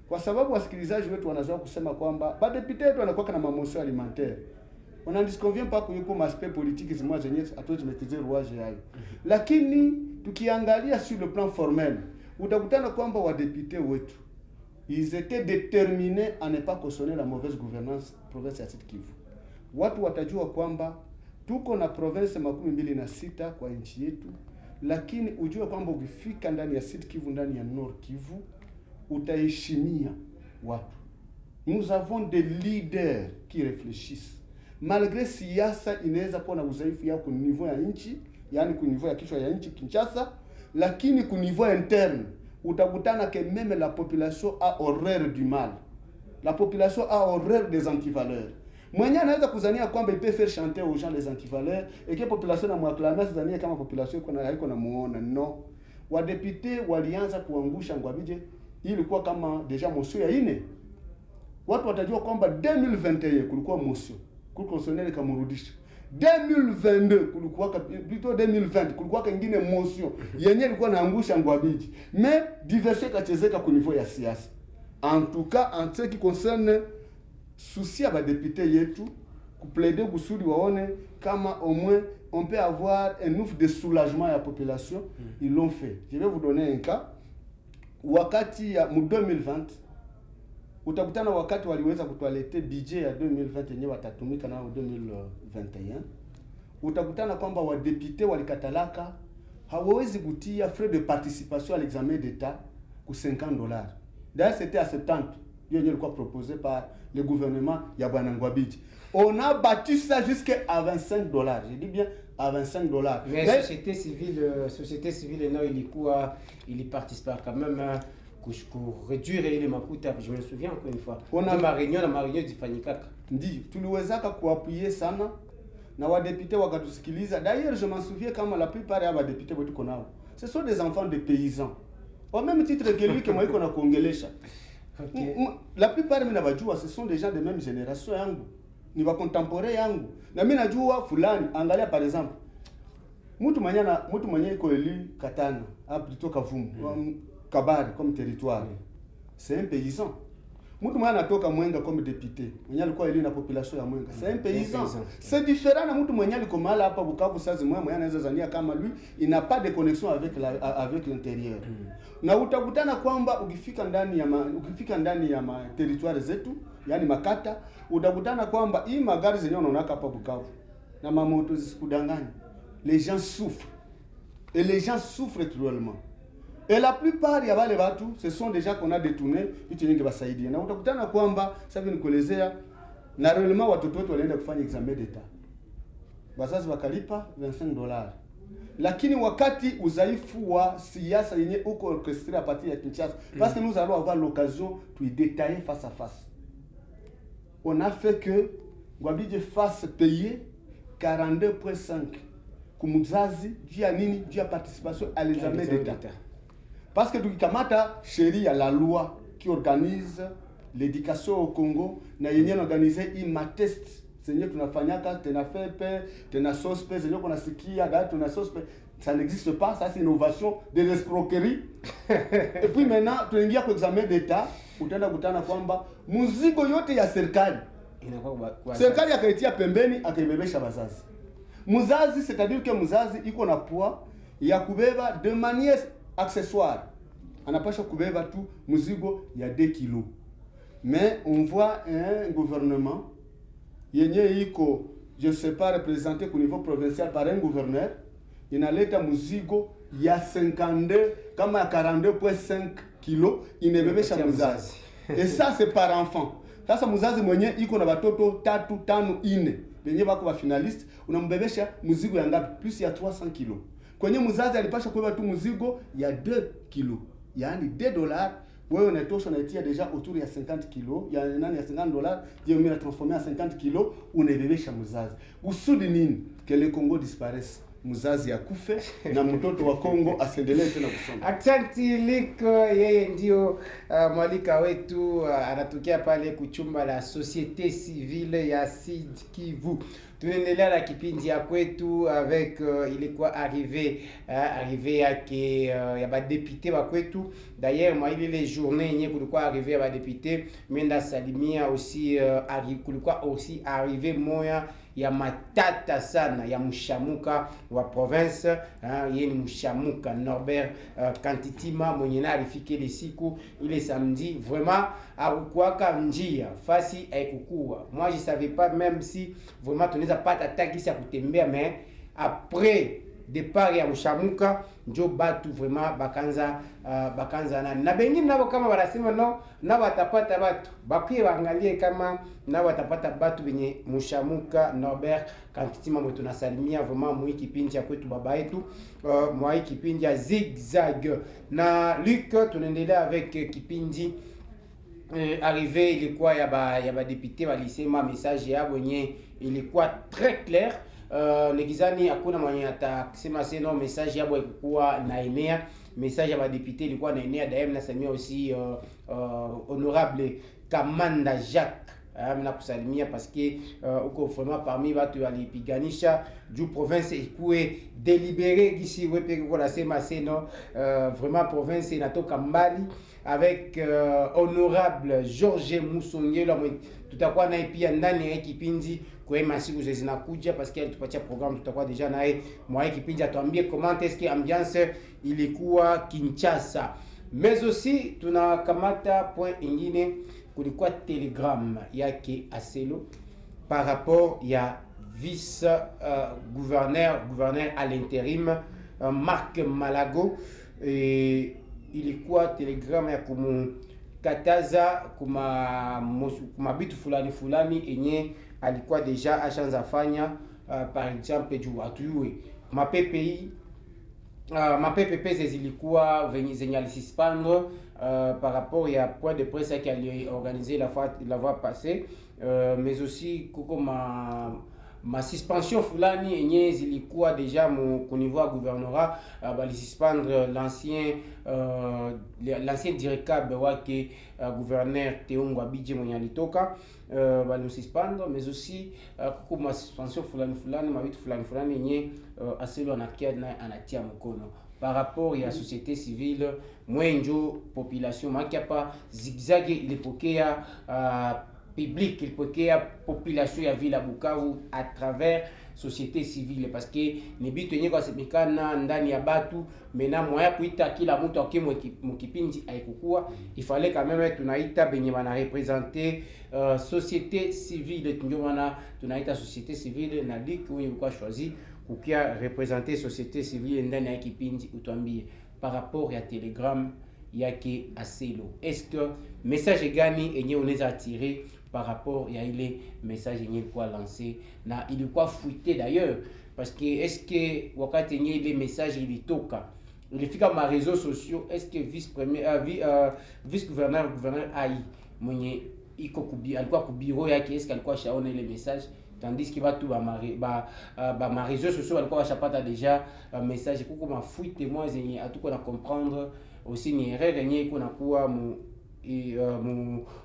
S10: kwa sababu wasikilizaji wetu wanazoea kusema kwamba badepute wetu wanakuwa na mamotion alimentaire. On n'en disconvient pas qu'il y a aspect politique zimwa zenye hatuwezi maîtriser rouage yayo. Lakini tukiangalia sur le plan formel, utakutana kwamba wadepute wetu ils étaient déterminés à ne pas cautionner la mauvaise gouvernance province ya Sud Kivu. Watu watajua kwamba tuko na province 26 kwa nchi yetu, lakini ujue kwamba ukifika ndani ya Sud Kivu, ndani ya Nord Kivu, utaheshimia watu. Nous avons des leaders qui réfléchissent. Malgré siasa inaweza kuwa na udhaifu yao kwa niveau ya nchi, yani kwa niveau ya kichwa ya nchi Kinshasa, lakini kwa niveau interne utakutana que même la population a horreur du mal. La population a horreur des antivaleurs. Mwenye anaweza kuzania kwamba il peut faire chanter aux gens les antivaleurs et que population na mwaklama zania kama population haiko na muona. Non. Wadepute walianza kuangusha Ngwabidje, ilikuwa kama deja motion ya ine. Watu watajua kwamba 2021 kulikuwa motion constitutionnel kamurudisha. 2022 kulikuwa plutôt 2020 kulikuwa kingine motion yenye ilikuwa naangusha Ngwabidje, mais diversion kachezeka kwa niveau ya siasa. En tout cas en ce qui concerne souci à ba député yetu kuplaider kusudi waone kama au moins on peut avoir un ouf de soulagement à la population. Ils l'ont fait. Je vais vous donner un cas. Wakati ya 2020 utakutana wakati waliweza kutoalete budget ya 2020 yenyewe watatumika nao 2021, utakutana kwamba wadepute walikatalaka hawawezi kutia frais de participation à l'examen d'état ku $50. D'ailleurs c'était à 70 yenyewe ilikuwa proposé par le gouvernement ya bwana Ngwabidje. On a battu ça jusqu'à $25. Je dis bien à $25.
S1: Mais société civile non il y participe quand même pour réduire ile makuta. Je me souviens encore une fois on a ma réunion zifanyikaka,
S10: ndi tuliwezaka kuappuyer sana na wadepute wakatusikiliza. D'ailleurs je m'en souviens kama la plupart ya wadepute wetu konao ce sont des enfants de paysans au même titre que lui que moi iko na kuongelesha. Okay. La plupart mimi nabajua ce sont des gens de même génération yangu. ni wa contemporain yangu. Na mimi najua fulani, angalia par exemple. Mtu mwenye iko eli Katana, plutôt Kavumu, Kabare comme territoire. C'est un paysan. Mtu mwenye anatoka Mwenga comme député, mwenye alikuwa eli na population ya Mwenga, c'est un paysan. C'est différent na mtu mwenye alikuwa mala hapa Bukavu sasa mwenye anaweza zania kama lui, il n'a pas de connexion avec l'intérieur. Na utakutana kwamba ukifika ndani ya territoire zetu, yani makata, utakutana kwamba hii magari zenyewe unaona hapa Bukavu na mamoto zisikudanganya. Les gens souffrent. Et les gens souffrent cruellement. Et la plupart ya wale watu, ce sont des gens qu'on a détournés, vitu nyingi basaidia. Na utakutana kwamba sasa nikuelezea na réellement watoto wetu walienda kufanya examen d'etat. Wazazi wakalipa $25. Lakini wakati udhaifu wa siasa yenye uko orchestré à partir ya Kinshasa, parce que nous allons avoir l'occasion de y détailler face à face. On a fait que Ngwabidje fasse payer 42.5 kumzazi juu ya nini? Juu ya participation à l'examen d'État. Parce que tukikamata sheria la loi qui organise l'éducation au Congo na yenye organiser ima test zenye tunafanyaka tena FEP tena SOSPE zenye kunasikia gari tuna SOSPE, ça n'existe pas, ça c'est innovation de l'escroquerie. Et puis maintenant tunaingia kwa examen d'État, utaenda kutana kwamba mzigo yote ya serikali serikali akaitia pembeni akaibebesha wazazi. Mzazi, c'est-à-dire que mzazi iko na poids ya kubeba de manière accessoire. Anapasha kubeba tu mzigo ya 2 kilos. Mais on voit un gouvernement yenye iko, je sais pas, représenté au niveau provincial par un gouverneur, inaleta mzigo ya 52 kama 42.5 kilos inebebesha mzazi. Et ça c'est par enfant. Sasa mzazi mwenye iko na watoto 3, 5, 4 wenye wako wa finalist, unambebesha mzigo ya ngapi? Plus ya 300 kilo. Kwenye mzazi alipasha kubeba tu mzigo ya 2 kilo. Yaani $2, wewe unatosha unaitia deja autour ya 50 kilo, ya nani ya $50, je mimi na transformer à 50 kilo, unabebesha mzazi. Usudi nini? Que le Congo disparaisse. Mzazi akufe na mtoto wa Kongo asiendelee tena kusoma.
S1: Asante Liko, yeye ndio mwalika wetu, anatokea pale kuchumba la Société Civile ya Sud Kivu. Tunaendelea na kipindi ya kwetu avec ilikuwa arrivé yake ya ba député wa kwetu. D'ailleurs moi ile journée yenye kulikuwa arrivé ya ba député, menda salimia aussi kulikuwa aussi arrivé moya ya matata sana ya mshamuka wa province, yeye ni mshamuka Norbert Kantitima mwenye na alifike ile siku ile samedi, vraiment akukuaka njia fasi haikukua. Moi je savais pas même si vraiment tunaweza pata takisi ya kutembea, mais après départ ya mshamuka njo batu vraiment bakanza na bengine nabo kama wanasema no na watapata batu bakie waangalie kama na watapata batu benye mshamuka Norbert Kantitima mwetu tunasalimia vraiment mwi kipindi cha kwetu baba yetu mwi kipindi ya zigzag na Luc. Tunaendelea avec kipindi arrivé ilikuwa ya ba député walisema message yao wenye ilikuwa très clair. Negizani hakuna mwenye atasema seno message yabo ilikuwa na enea, message ya député ilikuwa na enea. D'ailleurs nasalimia aussi honorable Kamanda Jacques, mna kusalimia parce que uko vraiment parmi watu walipiganisha juu province ikue délibéré gisi wepe kwa nasema seno vraiment province inatoka mbali avec honorable Georges Musongelo. Tutakuwa naye pia ndani ya kipindi kwa masiku zinakuja parce que alitupatia programme, tutakuwa deja naye mwa kipindi atuambie comment est-ce que ambiance ilikuwa Kinshasa. Mais aussi tunakamata point ingine, kulikuwa telegram yake Aselo par rapport ya vice gouverneur à l'intérim Marc Malago, et ilikuwa telegram ya kumkataza kuma bitu fulani enye alikuwa deja ashanza fanya, par exemple juu atuyue mapepe zilikuwa zenye alisispendre par rapport ya point de presse qui a organisé la fois passée, mais aussi koko ma suspension fulani yenye zilikuwa deja au niveau ya gouvernorat suspendre l'ancien directeur wake gouverneur Teongwa Bidje mwenye alitoka suspendre, mais aussi kuko ma suspension fulani mabitu fulani yenye aselo anakia na anatia mkono par rapport à la société civile mwenjo population makiapa zigzag ilipokea public ilipokea population ya vile Bukavu à travers société civile, parce que ni bitu yenye kwa semekana ndani ya batu mena moya kuita kila mtu akimwe mkipindi haikukua, il fallait quand même tunaita benye bana représenter société civile, ndio maana tunaita société civile na dik wewe kwa choisi kukia représenter société civile ndani ya kipindi. Utwambie par rapport ya Telegram yake Aselo, est-ce que message gani enye unaweza attirer par rapport ya ile message yenye ilikuwa lancé na ilikuwa fuité d'ailleurs, parce que est-ce que wakati yenye ile message ilitoka ilifika ma réseaux sociaux, est-ce que vice gouverneur AI mwenye iko alikuwa ku bureau yake, est-ce alikuwa shaona ile message, tandis que watu ma réseaux sociaux walikuwa washapata déjà message kuko ma fuite moi zenye atuko na comprendre aussi ni erreur yenye iko nakuwa mu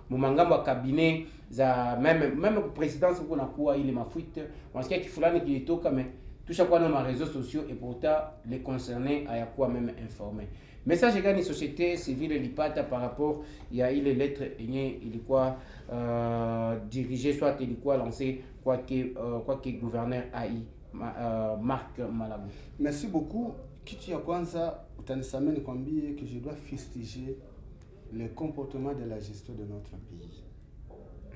S1: mangambo ya cabinet za même présidence uko nakuwa ile mafuite unasikia kifulani kilitoka, mais tusha kwa na ma réseaux sociaux et pourtant les concernés hayakuwa même informé. Message gani société civile ilipata par rapport ya ile lettre yenye ilikuwa dirigée soit ilikuwa lancée quoi que gouverneur AI Marc Malabu?
S10: Merci beaucoup. Kitu ya kwanza utanisameni kwambie que je dois fustiger le comportement de la gestion de notre pays.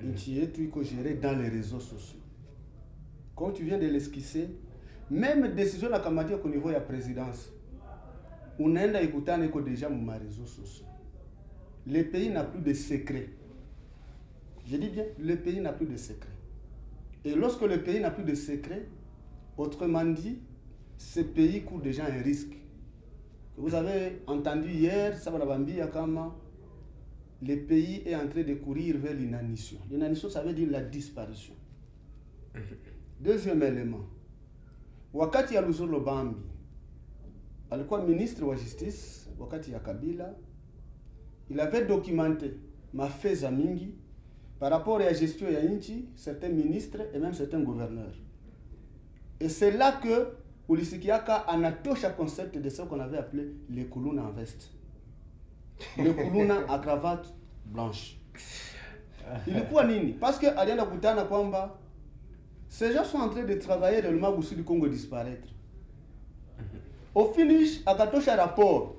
S10: Nchi yetu iko géré dans les réseaux sociaux. Comme tu viens de l'esquisser, même décision na kamati au niveau ya présidence, unaenda ikutana iko déjà mu réseaux sociaux. Le pays n'a plus de secret. Je dis bien, le pays n'a plus de secret. Et lorsque le pays n'a plus de secret, autrement dit, ce pays court déjà un risque. Vous avez entendu hier, Sabarabambia Kama, le pays est en train de courir vers l'inanition. L'inanition, ça veut dire la disparition. Deuxième élément, wakati ya Luzolo Bambi, alikuwa ministre wa justice, wakati ya Kabila, il avait documenté mafeza mingi par rapport à la gestion ya nchi, certains ministres et même certains gouverneurs. Et c'est là que Ulisikiaka anatosha concept de ce qu'on avait appelé les kuluna en veste. Le kuluna à cravate blanche. Ilikuwa nini? Parce que alienda kutana kwamba ces gens sont en train de travailler le Magusi du Congo disparaître. Au finish akatosha rapport.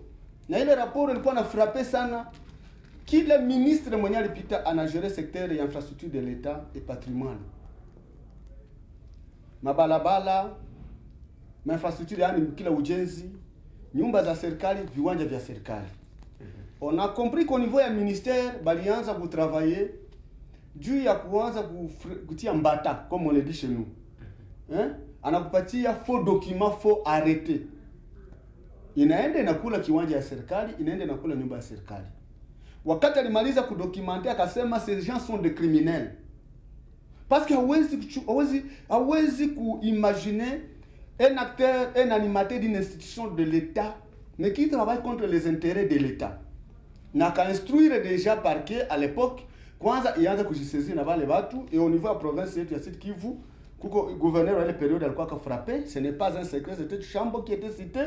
S10: Na ile rapport ilikuwa na frappé sana kila ministre mwenye alipita anagere secteur ya infrastructure de l'État et patrimoine. Mabalabala, infrastructure yani kila ujenzi, nyumba za serikali, viwanja vya serikali. On a compris qu'au niveau ya ministère balianza kutravailler juu ya kuanza kutia mbata comme on le dit chez nous. Anakupatia faux document, faux arrêté. Inaenda inakula kiwanja ya serikali, inaenda inakula nyumba ya serikali. Wakati alimaliza kudocumenter akasema ces gens sont des criminels. Parce que hawezi kuimaginer un acteur, un animateur d'une institution de l'État, mais qui travaille contre les intérêts de l'État. Na ka instruire déjà parquet à l'époque, kwanza ianza kujisaisir na wale watu, et au niveau de la province yetu ya Sud Kivu, kuko gouverneur à la période alikuwa ka frappé, ce n'est pas un secret, c'était Chambo qui était cité,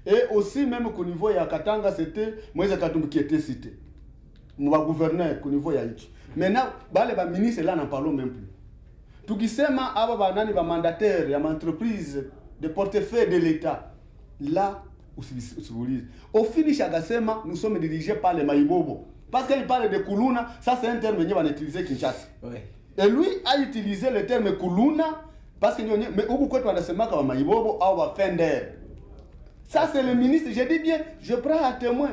S10: et aussi même qu'au niveau ya Katanga, c'était Moïse Katumbi qui était cité. Mwa gouverneur au niveau ya nchi. Maintenant, bale ba ministre là n'en parlons même plus. Tukisema aba banani ba mandataire ya entreprise de portefeuille de l'État, là, au finish akasema nous sommes dirigés par les Maïbobo. Parce qu'il parle de Kuluna, ça c'est un terme qu'on va utiliser Kinshasa. Ouais. Et lui a utilisé le terme Kuluna parce que mais où quoi tu as sema comme Maïbobo ou Fender. Ça c'est le ministre, je dis bien, je prends à témoin.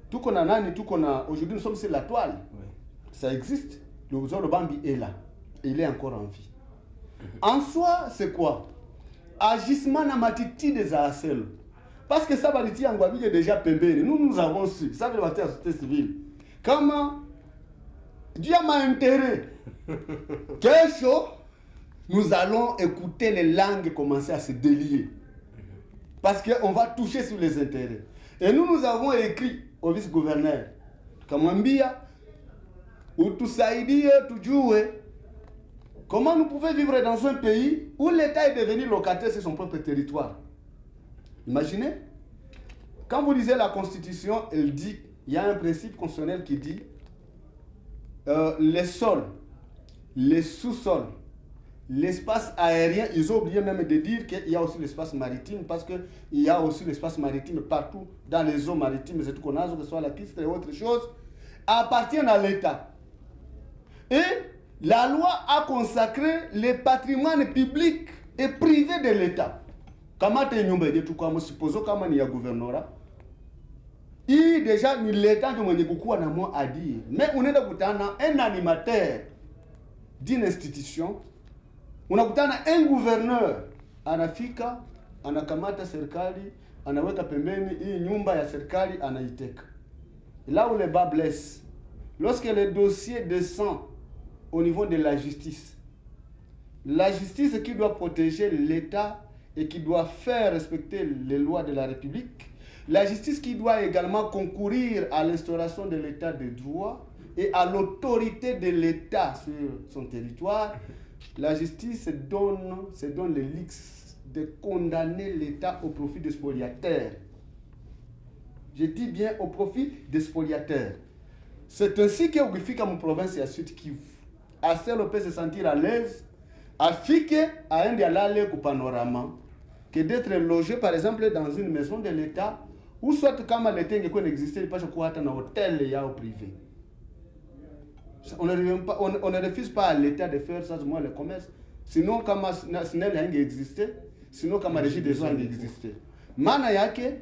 S10: Tout qu'on a nani, tout qu'on a aujourd'hui nous sommes sur la toile. Ouais. Ça existe. Le Zolo Bambi est là. Il est encore en vie. En soi, c'est quoi? Agissement na matiti des Asel. Parce que ça va dire en Guadeloupe déjà pembé. Nous avons su. Ça veut dire la société civile. Comment Dieu m'a intérêt. Quel chaud nous allons écouter les langues commencer à se délier. Parce qu'on va toucher sur les intérêts. Et nous avons écrit au vice-gouverneur, tukamwambia, utusaidie tujue comment nous pouvons vivre dans un pays où l'État est devenu locataire sur son propre territoire. Imaginez, quand vous lisez la Constitution, elle dit, il y a un principe constitutionnel qui dit les sols, les sous-sols, l'espace aérien, ils ont oublié même de dire qu'il y a aussi l'espace maritime, parce qu'il y a aussi l'espace maritime partout dans les eaux maritimes, c'est tout qu'on a, que ce soit la piste et autre chose, appartiennent à l'État. Et la loi a consacré les patrimoines publics et privés de l'État. Kama te nyumba yetu tout comme supposons kama ni ya gouvernorat. Il déjà ni l'État ndio mwenye kukuwa na mwa à dire. Mais unaenda kutana un animateur d'une institution, unakutana un gouverneur anafika anakamata serikali anaweka pembeni hii nyumba ya serikali anaiteka. Là où le bas blesse, lorsque le dossier descend au niveau de la justice qui doit protéger l'État et qui doit faire respecter les lois de la République, la justice qui doit également concourir à l'instauration de l'État de droit et à l'autorité de l'État sur son territoire, la justice se donne le luxe de condamner l'État au profit des spoliateurs. Je dis bien au profit des spoliateurs. C'est ainsi que ukifika mu province ya Sud Kivu, Aselo peut se sentir à l'aise, afike aende alale ku panorama, que d'être logé par exemple dans une maison de l'État, ou soit kama l'État ingekuwa n'existait pas kuwa hata na hotel yao privé. On ne refuse pas à l'État de faire ça, du moins le commerce. Sinon kama SNEL haingexiste, sinon kama régie des eaux haingexiste. Maana yake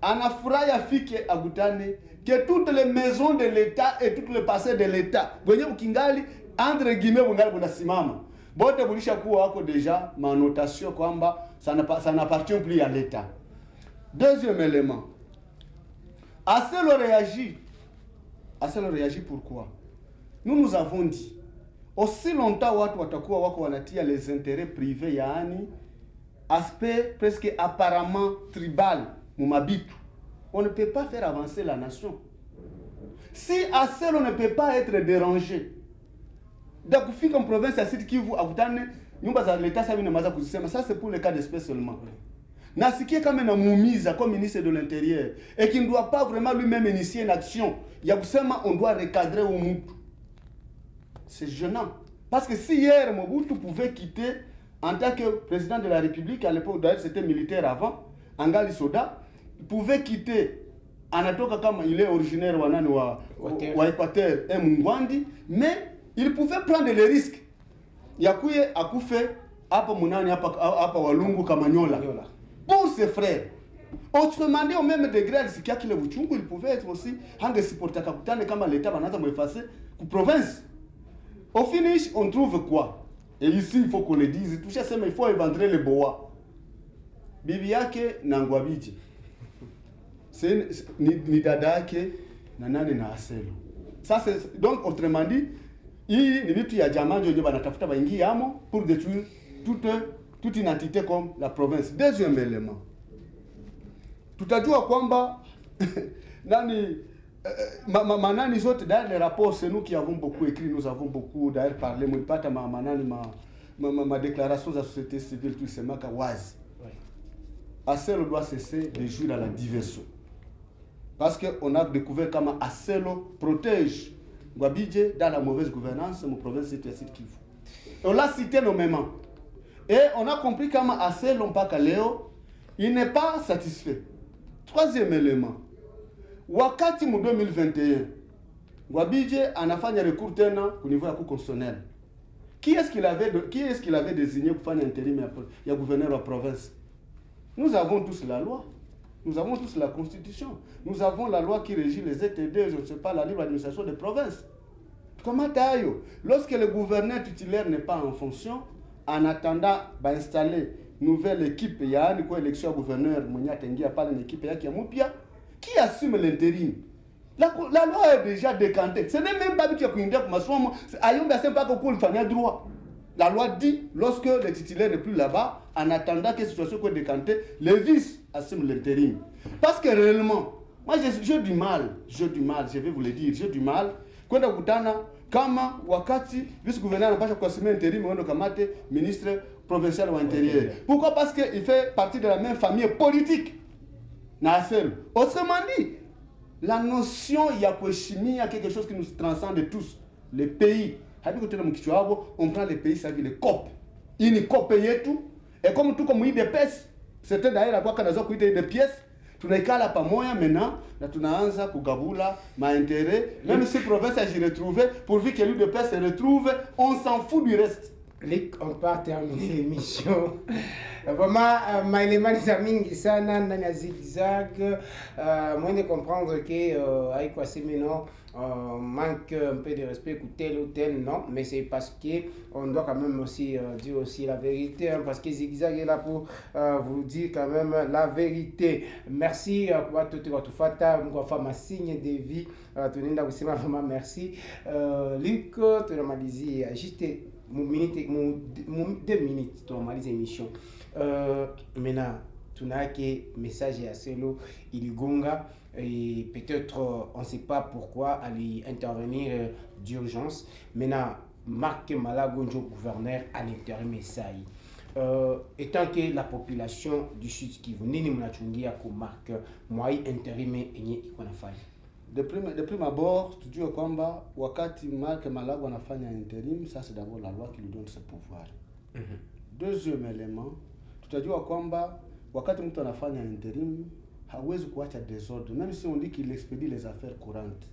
S10: anafurahi afike agutane que toutes les maisons de l'État et toutes les passés de l'État wenye ukingali entre guillemets bungali bunasimama bote bulisha kuwa wako deja manotation kwamba ça n'appartient plus à l'État. Deuxième élément, Aselo réagit pourquoi? Nous avons dit aussi longtemps watu watakuwa wako wanatia les intérêts privés yaani aspect presque apparemment tribal mumabitu, on ne peut pas faire avancer la nation. Si Aselo ne peut pas être dérangé, donc kufika en province ya Sud Kivu akutane nyumba za l'État sasa vinamaza kuzisema, ça c'est pour le cas d'espèce seulement. Nasikie kama na muumiza comme ministre de l'Intérieur et qui ne doit pas vraiment lui-même initier une action. Ya kusema on doit recadrer au Mobutu. C'est gênant. Parce que si hier Mobutu pouvait quitter en tant que président de la République, à l'époque d'ailleurs c'était militaire avant, Angali Soda, il pouvait quitter anatoka kama il est originaire wa Équateur et Mungwandi, mais il pouvait prendre les risques. Yakuye akufe hapa munani hapa Walungu Kamanyola. Pour ses frères. Autrement dit, au même degré, il pouvait être aussi comme l'État va effacer la province. Au finish, on trouve quoi? Et ici, il faut qu'on le dise. Tout ça, il faut éventrer les bois. Bibiake Nangwabiji. C'est ni dadake nanane na Aselo. Ça c'est donc autrement dit, il ni vitu ya jamaa ndio banatafuta baingi yamo pour détruire toute une entité comme la province. Deuxième élément. Tutajua kwamba nani manani zote dans les rapports, c'est nous qui avons beaucoup écrit, nous avons beaucoup d'ailleurs parlé, mulipata manani ma déclaration de la société civile tout semaka wazi. Aselo doit cesser de jouer dans la diversion. Parce qu'on a découvert comment Aselo protège Ngwabidje dans la mauvaise gouvernance, mon province c'est Sud Kivu. On l'a cité nommément. Et on a compris comment Aselo mpaka leo, il n'est pas satisfait. Troisième élément. Wakati mu 2021, Ngwabidje anafanya recours tena au niveau ya constitutionnel. Qui est-ce qu'il avait désigné pour faire l'intérim ya gouverneur de la province? Nous avons tous la loi. Nous avons tous la constitution. Nous avons la loi qui régit les ETD, je ne sais pas, la libre administration des provinces. Comment tayo? Lorsque le gouverneur titulaire n'est pas en fonction, en attendant d'installer une nouvelle équipe, il y a une élection à gouverneur, qui assume l'intérim. La loi est déjà décantée. Ce n'est même pas que tu as pour ma somme, c'est pas que le droit. La loi dit, lorsque le titulaire n'est plus là-bas, en attendant que la situation soit décantée, le vice assume l'intérim. Parce que réellement, moi j'ai du mal, je vais vous le dire, j'ai du mal. Quand kama wakati vice-gouverneur anapasha kuasumia intérim wendo kamate ministre provincial wa intérieur. Pourquoi? Parce qu'il fait partie de la même famille politique. Autrement dit, la notion ya kuheshimia quelque chose qui nous transcende tous, les pays. On prend les pays, ça veut dire les COP. Il y a une COP yetu, et comme tout comme IDPS, c'était d'ailleurs la quoi qu'on a des pièces. Tunaikala pamoja maintenant na tunaanza kugabula maintérêt, même si province a j'y retrouvé, pourvu que l'UDPS se retrouve, on s'en fout du reste.
S1: On peut terminer l'émission. Vraiment, maélément les amis, ça n'a zigzag. Moi de comprendre que avec quoi c'est maintenant manque un peu de respect pour tel ou tel, non, mais c'est parce que on doit quand même aussi dire aussi la vérité, hein, parce que zigzag est là pour vous dire quand même la vérité. Merci pour tout votre fata, pour faire ma signe de vie, tenez là aussi vraiment merci. Luc, tu l'as dit, juste mon 2 minutes pour normaliser l'émission. Maintenant, tu n'as que message à Selo, il gonga et peut-être on ne sait pas pourquoi aller intervenir d'urgence. Maintenant, Marc Malagonjo, gouverneur à l'intérieur message. Étant que la population du Sud Kivu, nini mnachungia ko Marc moi intérim yenye iko nafanya.
S10: De prime abord, tu dis kwamba wakati Marc Malago anafanya intérim, ça c'est d'abord la loi qui lui donne ce pouvoir. Deuxième élément, tutajua kwamba wakati mtu anafanya intérim hawezi kuacha désordre, même si on dit qu'il expédie les affaires courantes.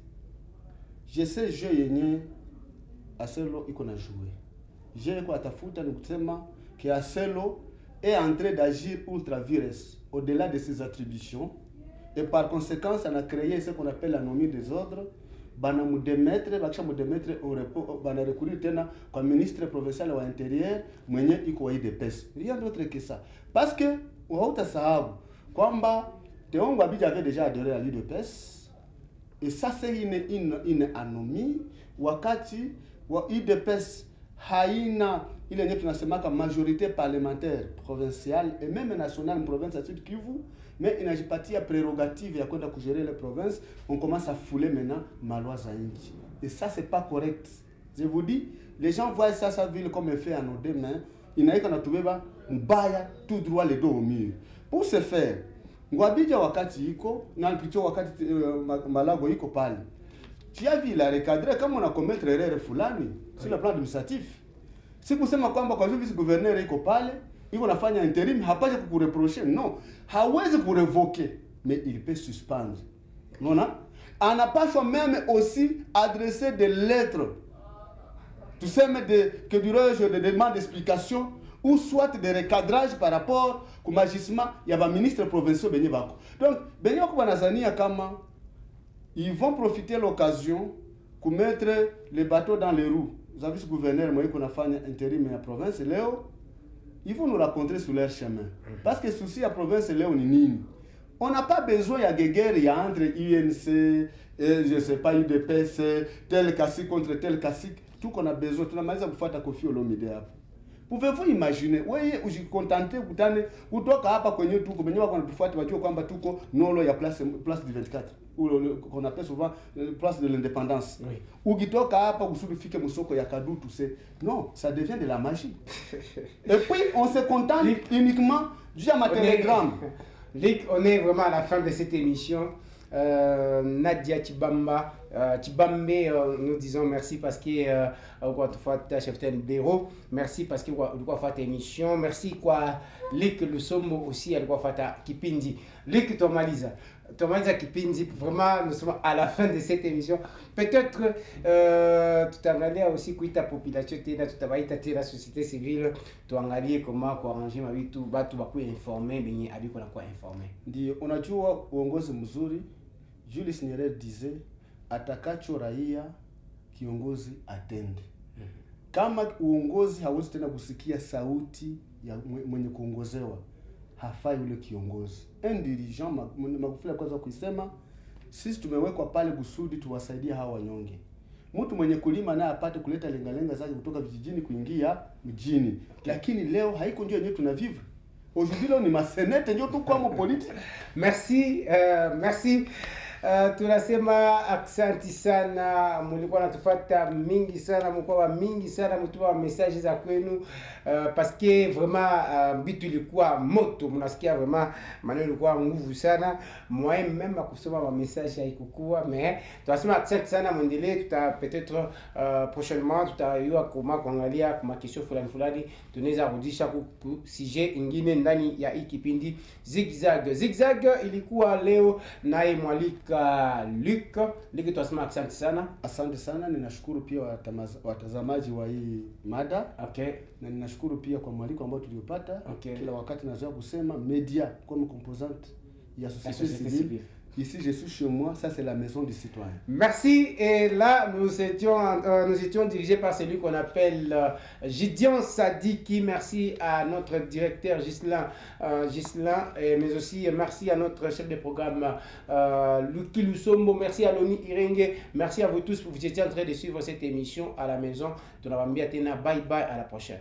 S10: Je sais jeu yenye Aselo iko na jouer. Je iko atafuta ni kusema que Aselo est en train d'agir ultra vires au-delà de ses attributions. Et par conséquent, ça a créé ce qu'on appelle l'anomie des ordres. Bana mu démettre, bakisha mu démettre bana recourir tena comme ministre provincial wa intérieur mwenye iko wa IDPS. Rien d'autre que ça. Parce que hautasahau kwamba Teongo Abidja avait déjà adhéré à l'IDPS. Et ça c'est une anomie wakati wa IDPS haina ile yenye tunasema kama majorité parlementaire provinciale et même nationale province ya Sud Kivu. Mais il n'agit pas de prérogative ya kwenda kugérer les provinces, on commence à fouler maintenant ma loi za nchi. Et ça c'est pas correct. Je vous dis, les gens voient ça ville comme un fait en nos deux mains, il n'a qu'à tubeba mbaya tout droit les dos au mur. Pour ce faire, Ngwabidja wakati iko na plutôt wakati Malago iko pale. Tu as vu la recadrer comme on a commettre erreur fulani sur le plan administratif. Si kusema kwamba kwa vice gouverneur iko pale il va faire un intérim, hapaje kukureprocher, non, hawezi kurevoquer, mais il peut suspendre. Non, non? On n'a pas même aussi adressé des lettres, tout ça, que durant des demandes d'explication, ou soit des recadrages par rapport au magistrat, il y a un ministre provincial Benye Bako. Donc, Benye Bako Banazania Kama, ils vont profiter de l'occasion pour mettre les bateaux dans les roues. Vous avez ce gouverneur, moi, qu'on a fait un intérim à la province, Léo. Ils vont nous rencontrer sur leur chemin. Parce que le souci à la province, c'est là où on n'a pas besoin de guerre entre INC, je ne sais pas, UDPS, tel cacique contre tel cacique. Tout qu'on a besoin, tout le monde a besoin de Kofi Olomide. Pouvez-vous imaginer, oui, où j'ai contenté, où toi, quand tu as tout, tu as tout, non, il y a place du 24, ou qu'on appelle souvent place de l'indépendance. Ou tu as tout, non, ça devient de la magie. Et puis, on se contente uniquement du télégramme.
S1: On est vraiment à la fin de cette émission. Nadia Tibamba, nous disons merci parce que chef de bureau, merci parce que vous avez fait émission, merci quoi, Lick le sommo aussi, elle doit faire Kipindi, Lick Tomaliza Kipindi, vraiment nous sommes à la fin de cette émission. Peut-être tout à l'heure aussi que ta population, tout à la société civile, tu as regardé comment arranger ma vie, tout va informer, mais il y a quoi informer.
S10: On a toujours uongozi mzuri. Julius Nyerere disait atakacho raia kiongozi atende. Kama uongozi hawezi tena kusikia sauti ya mwenye kuongozewa, hafai yule kiongozi. Un dirigeant Magufuli kwanza kuisema sisi tumewekwa pale kusudi tuwasaidie hawa wanyonge. mtu mwenye kulima naye apate kuleta lengalenga zake kutoka vijijini kuingia mjini. Lakini leo haiko ndio yenyewe tunavivre. Aujourd'hui leo ni masenete ndio tuko kama politique.
S1: Merci, merci. Tunasema aksanti sana, mulikuwa natufuata mingi sana, mlikuwa mingi sana, mtuwa message za kwenu parce que vraiment bitu ilikuwa moto, mnasikia vraiment maneno ilikuwa nguvu sana. Moi même kusoma ma message haikukua, mais tunasema aksanti sana, muendelee. Tuta peut-être prochainement tutayua kama kuangalia kwa question fulani tunaweza rudisha ku sujet ingine ndani ya hii kipindi Zigzag. Zigzag ilikuwa leo naye mwalika Luc, tunasema asante sana.
S10: Asante sana, ninashukuru pia watazamaji wa hii mada.
S1: Okay.
S10: Na ninashukuru pia kwa mwaliko ambao tuliopata.
S1: Okay.
S10: Kila wakati nazoea kusema media comme composante ya société civile. Ici, je suis chez moi, ça c'est la maison du citoyen.
S1: Merci. Et là, nous étions dirigés par celui qu'on appelle Gideon Sadiki. Merci à notre directeur Gislain, mais aussi merci à notre chef de programme Luki Lusombo. Merci à Loni Irenge. Merci à vous tous. Vous étiez en train de suivre cette émission à la maison. Bye bye, à la prochaine.